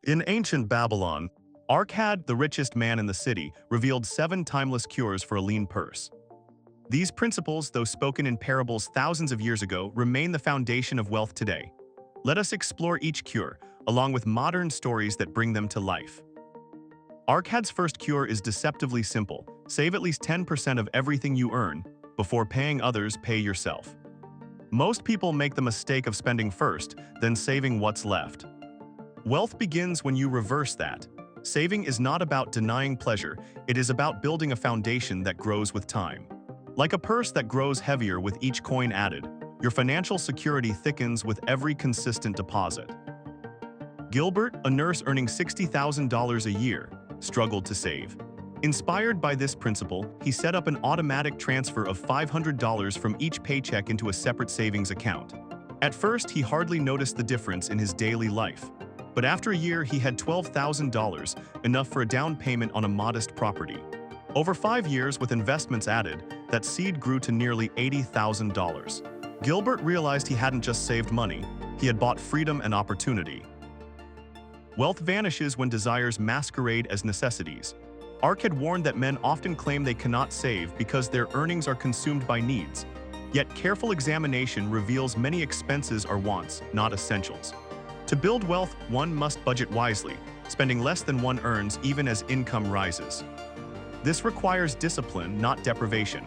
In ancient Babylon, Arcad, the richest man in the city, revealed 7 timeless cures for a lean purse. These principles, though spoken in parables thousands of years ago, remain the foundation of wealth today. Let us explore each cure, along with modern stories that bring them to life. Arcad's first cure is deceptively simple. Save at least 10% of everything you earn. Before paying others, pay yourself. Most people make the mistake of spending first, then saving what's left. Wealth begins when you reverse that. Saving is not about denying pleasure, it is about building a foundation that grows with time. Like a purse that grows heavier with each coin added, your financial security thickens with every consistent deposit. Gilbert, a nurse earning $60,000 a year, struggled to save. Inspired by this principle, he set up an automatic transfer of $500 from each paycheck into a separate savings account. At first, he hardly noticed the difference in his daily life. But after a year, he had $12,000, enough for a down payment on a modest property. Over 5 years, with investments added, that seed grew to nearly $80,000. Gilbert realized he hadn't just saved money, he had bought freedom and opportunity. Wealth vanishes when desires masquerade as necessities. Arcad warned that men often claim they cannot save because their earnings are consumed by needs. Yet careful examination reveals many expenses are wants, not essentials. To build wealth, one must budget wisely, spending less than one earns even as income rises. This requires discipline, not deprivation.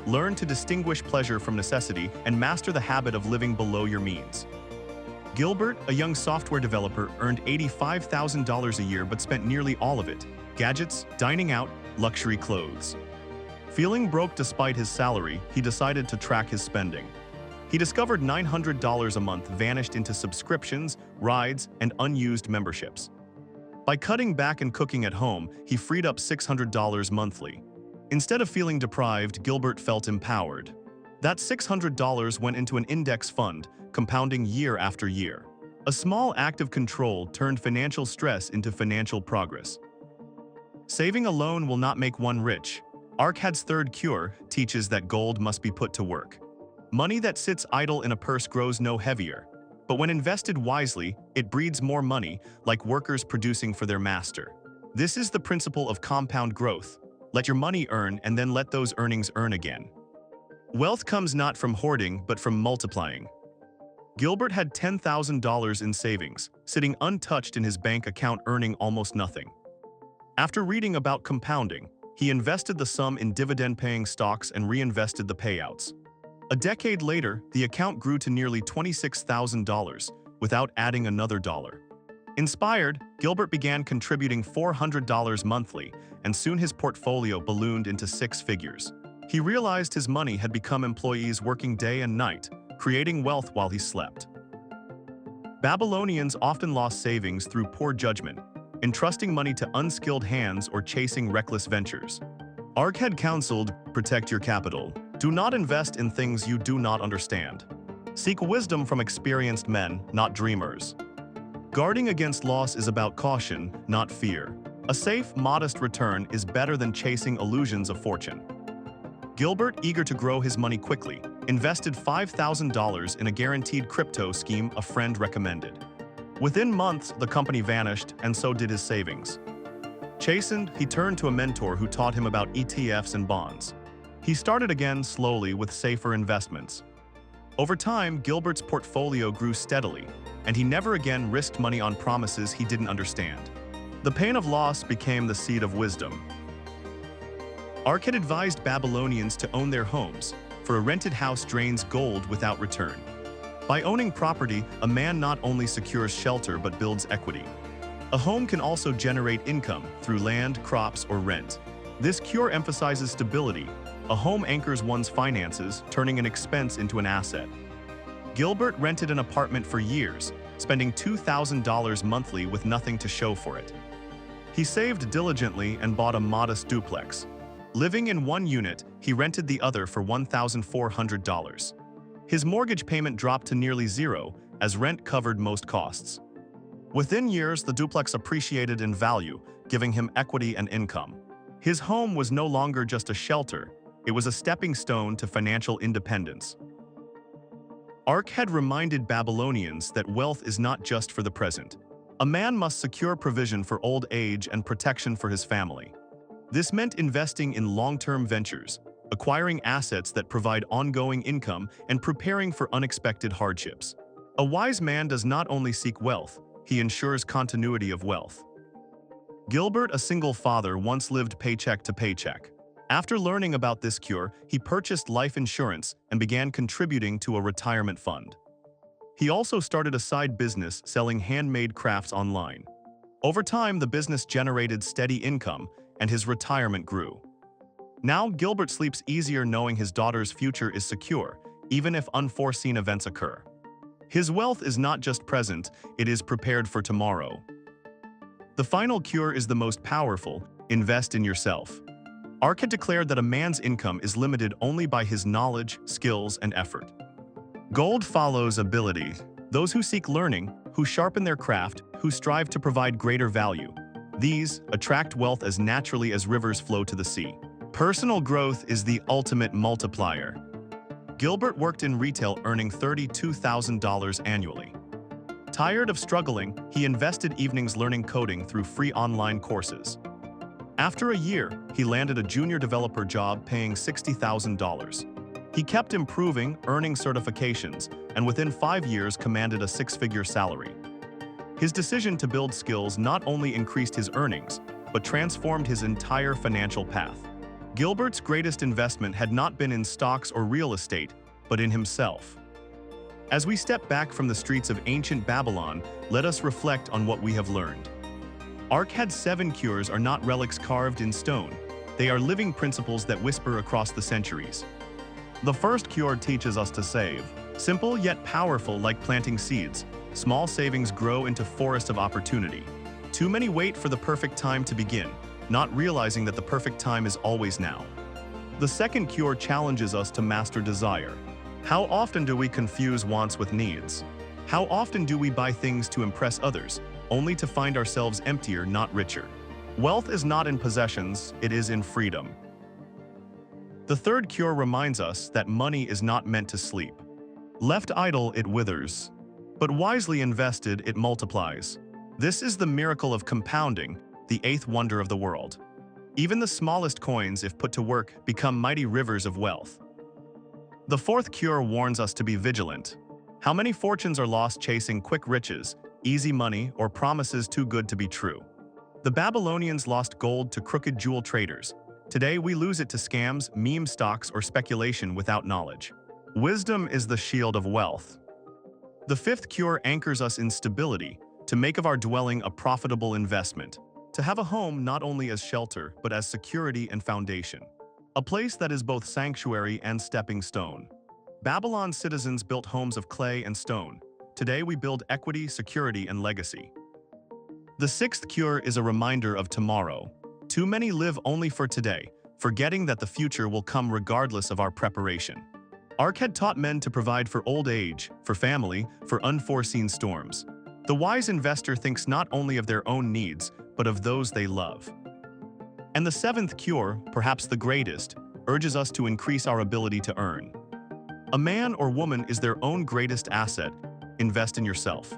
Learn to distinguish pleasure from necessity and master the habit of living below your means. Gilbert, a young software developer, earned $85,000 a year but spent nearly all of it: gadgets, dining out, luxury clothes. Feeling broke despite his salary, he decided to track his spending. He discovered $900 a month vanished into subscriptions, rides, and unused memberships. By cutting back and cooking at home, he freed up $600 monthly. Instead of feeling deprived, Gilbert felt empowered. That $600 went into an index fund, compounding year after year. A small act of control turned financial stress into financial progress. Saving alone will not make one rich. Arcad's third cure teaches that gold must be put to work. Money that sits idle in a purse grows no heavier. But when invested wisely, it breeds more money, like workers producing for their master. This is the principle of compound growth. Let your money earn and then let those earnings earn again. Wealth comes not from hoarding, but from multiplying. Gilbert had $10,000 in savings, sitting untouched in his bank account earning almost nothing. After reading about compounding, he invested the sum in dividend-paying stocks and reinvested the payouts. A decade later, the account grew to nearly $26,000 without adding another dollar. Inspired, Gilbert began contributing $400 monthly, and soon his portfolio ballooned into 6 figures. He realized his money had become employees working day and night, creating wealth while he slept. Babylonians often lost savings through poor judgment, entrusting money to unskilled hands or chasing reckless ventures. Arcad counseled, protect your capital. Do not invest in things you do not understand. Seek wisdom from experienced men, not dreamers. Guarding against loss is about caution, not fear. A safe, modest return is better than chasing illusions of fortune. Gilbert, eager to grow his money quickly, invested $5,000 in a guaranteed crypto scheme a friend recommended. Within months, the company vanished, and so did his savings. Chastened, he turned to a mentor who taught him about ETFs and bonds. He started again slowly with safer investments. Over time, Gilbert's portfolio grew steadily, and he never again risked money on promises he didn't understand. The pain of loss became the seed of wisdom. Arcad advised Babylonians to own their homes, for a rented house drains gold without return. By owning property, a man not only secures shelter but builds equity. A home can also generate income through land, crops, or rent. This cure emphasizes stability. A home anchors one's finances, turning an expense into an asset. Gilbert rented an apartment for years, spending $2,000 monthly with nothing to show for it. He saved diligently and bought a modest duplex. Living in one unit, he rented the other for $1,400. His mortgage payment dropped to nearly zero, as rent covered most costs. Within years, the duplex appreciated in value, giving him equity and income. His home was no longer just a shelter, it was a stepping stone to financial independence. Arcad reminded Babylonians that wealth is not just for the present. A man must secure provision for old age and protection for his family. This meant investing in long-term ventures, acquiring assets that provide ongoing income, and preparing for unexpected hardships. A wise man does not only seek wealth, he ensures continuity of wealth. Gilbert, a single father, once lived paycheck to paycheck. After learning about this cure, he purchased life insurance and began contributing to a retirement fund. He also started a side business selling handmade crafts online. Over time, the business generated steady income, and his retirement grew. Now, Gilbert sleeps easier knowing his daughter's future is secure, even if unforeseen events occur. His wealth is not just present, it is prepared for tomorrow. The final cure is the most powerful: invest in yourself. Arcad declared that a man's income is limited only by his knowledge, skills, and effort. Gold follows ability. Those who seek learning, who sharpen their craft, who strive to provide greater value. These attract wealth as naturally as rivers flow to the sea. Personal growth is the ultimate multiplier. Gilbert worked in retail, earning $32,000 annually. Tired of struggling, he invested evenings learning coding through free online courses. After a year, he landed a junior developer job paying $60,000. He kept improving, earning certifications, and within 5 years commanded a six-figure salary. His decision to build skills not only increased his earnings, but transformed his entire financial path. Gilbert's greatest investment had not been in stocks or real estate, but in himself. As we step back from the streets of ancient Babylon, let us reflect on what we have learned. Arcad's 7 cures are not relics carved in stone. They are living principles that whisper across the centuries. The first cure teaches us to save. Simple yet powerful, like planting seeds. Small savings grow into forests of opportunity. Too many wait for the perfect time to begin, not realizing that the perfect time is always now. The second cure challenges us to master desire. How often do we confuse wants with needs? How often do we buy things to impress others, only to find ourselves emptier, not richer? Wealth is not in possessions, it is in freedom. The third cure reminds us that money is not meant to sleep. Left idle, it withers. But wisely invested, it multiplies. This is the miracle of compounding, the 8th wonder of the world. Even the smallest coins, if put to work, become mighty rivers of wealth. The fourth cure warns us to be vigilant. How many fortunes are lost chasing quick riches, easy money, or promises too good to be true? The Babylonians lost gold to crooked jewel traders. Today, we lose it to scams, meme stocks, or speculation without knowledge. Wisdom is the shield of wealth. The fifth cure anchors us in stability, to make of our dwelling a profitable investment. To have a home not only as shelter, but as security and foundation. A place that is both sanctuary and stepping stone. Babylon's citizens built homes of clay and stone. Today, we build equity, security, and legacy. The sixth cure is a reminder of tomorrow. Too many live only for today, forgetting that the future will come regardless of our preparation. Arcad taught men to provide for old age, for family, for unforeseen storms. The wise investor thinks not only of their own needs, but of those they love. And the seventh cure, perhaps the greatest, urges us to increase our ability to earn. A man or woman is their own greatest asset. Invest in yourself.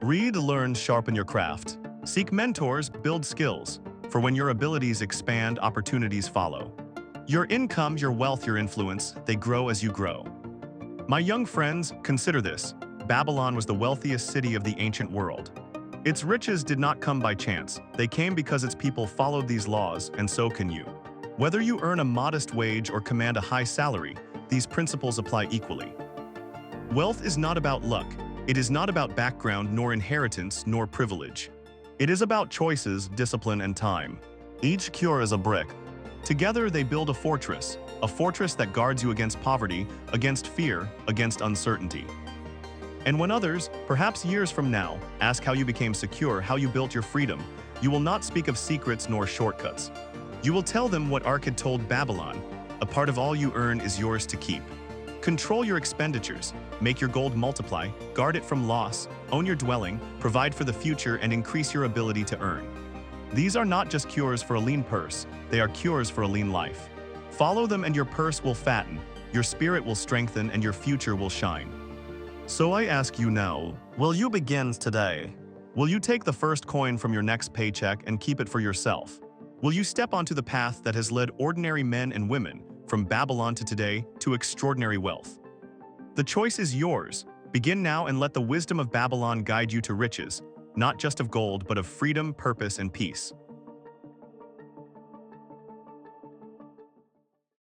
Read, learn, sharpen your craft. Seek mentors, build skills. For when your abilities expand, opportunities follow. Your income, your wealth, your influence, they grow as you grow. My young friends, consider this. Babylon was the wealthiest city of the ancient world. Its riches did not come by chance. They came because its people followed these laws, and so can you. Whether you earn a modest wage or command a high salary, these principles apply equally. Wealth is not about luck. It is not about background, nor inheritance, nor privilege. It is about choices, discipline, and time. Each cure is a brick. Together they build a fortress that guards you against poverty, against fear, against uncertainty. And when others, perhaps years from now, ask how you became secure, how you built your freedom, you will not speak of secrets nor shortcuts. You will tell them what Arcad told Babylon: a part of all you earn is yours to keep. Control your expenditures, make your gold multiply, guard it from loss, own your dwelling, provide for the future, and increase your ability to earn. These are not just cures for a lean purse, they are cures for a lean life. Follow them and your purse will fatten, your spirit will strengthen, and your future will shine. So I ask you now, will you begin today? Will you take the first coin from your next paycheck and keep it for yourself? Will you step onto the path that has led ordinary men and women from Babylon to today to extraordinary wealth? The choice is yours. Begin now and let the wisdom of Babylon guide you to riches, not just of gold, but of freedom, purpose, and peace.